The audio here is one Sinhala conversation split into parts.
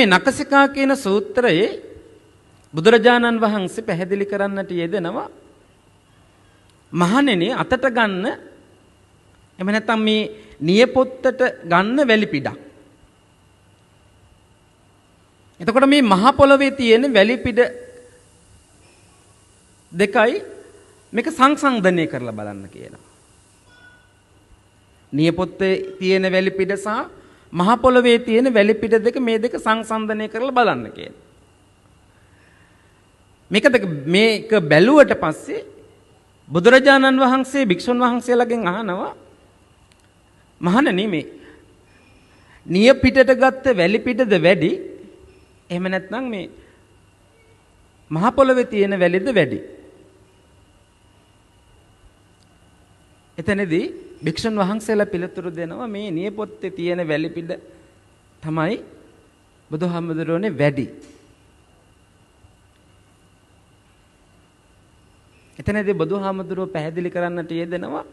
මේ නකසිකා කියන සූත්‍රයේ බුදුරජාණන් වහන්සේ පැහැදිලි කරන්නට යෙදෙනවා මහණෙනි අතට ගන්න එහෙම නැත්නම් මේ නියපොත්තට ගන්න වැලි පිටක්. එතකොට මේ මහ පොළවේ තියෙන වැලි පිට දෙකයි මේක සංසන්දනය කරලා බලන්න කියනවා. නියපොත්තේ තියෙන වැලි පිට සහ මහ පොළවේ තියෙන වැලි පිට දෙක මේ දෙක සංසන්දනය කරලා බලන්න කියනවා. මේක බැලුවට පස්සේ බුදුරජාණන් වහන්සේ භික්ෂුන් වහන්සේලාගෙන් අහනවා මහණෙනි මේ නිය පිටට ගත්ත වැලි පිටද වැඩි එහෙම නැත්නම් මේ මහ පොළවේ තියෙන වැලිද වැඩි? එතනදී භික්ෂුන් වහන්සේලා පිළිතුරු දෙනවා මේ නියපොත්තේ තියෙන වැලි පිට තමයි බුදුහාමුදුරුවනේ වැඩි. එතනදී බුදුහාමුදුරුව පැහැදිලි කරන්නට යෙදෙනවා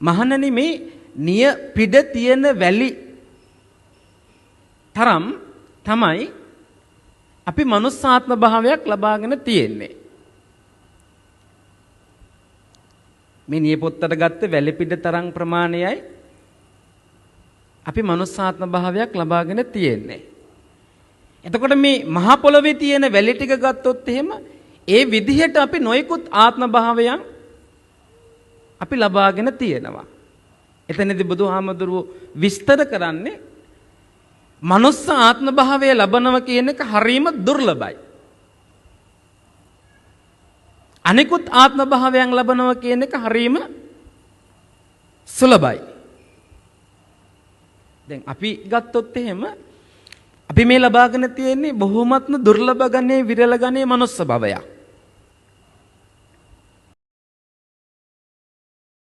මහණනි මේ නිය පිට තියෙන වැලි තරම් තමයි අපි මනුස්සාත්ම භාවයක් ලබාගෙන තියෙන්නේ. මේ නියපොත්තට ගත්ත වැලි පිට තරම් ප්‍රමාණයයි අපි මනුස්සාත්ම භාවයක් ලබාගෙන තියෙන්නේ. එතකොට මේ මහ පොළවේ තියෙන වැලි ටික ගත්තොත් එහෙම ඒ විදිහට අපි නොයෙකුත් ආත්ම භාවයන් අපි ලබාගෙන තියෙනවා. එතනදී බුදුහාමුදුරුවෝ විස්තර කරන්නේ මනුස්ස ආත්ම භාවය ලබනවා කියන එක හරීම දුර්ලභයි. අනිකුත් ආත්ම භාවයන් ලබනවා කියන එක හරීම සුලභයි. දැන් අපි ගත්තොත් එහෙම අපි මේ ලබාගෙන තියෙන්නේ බොහොමත්ම දුර්ලභ ගණයේ විරල ගණයේ මනුස්ස භවයක්.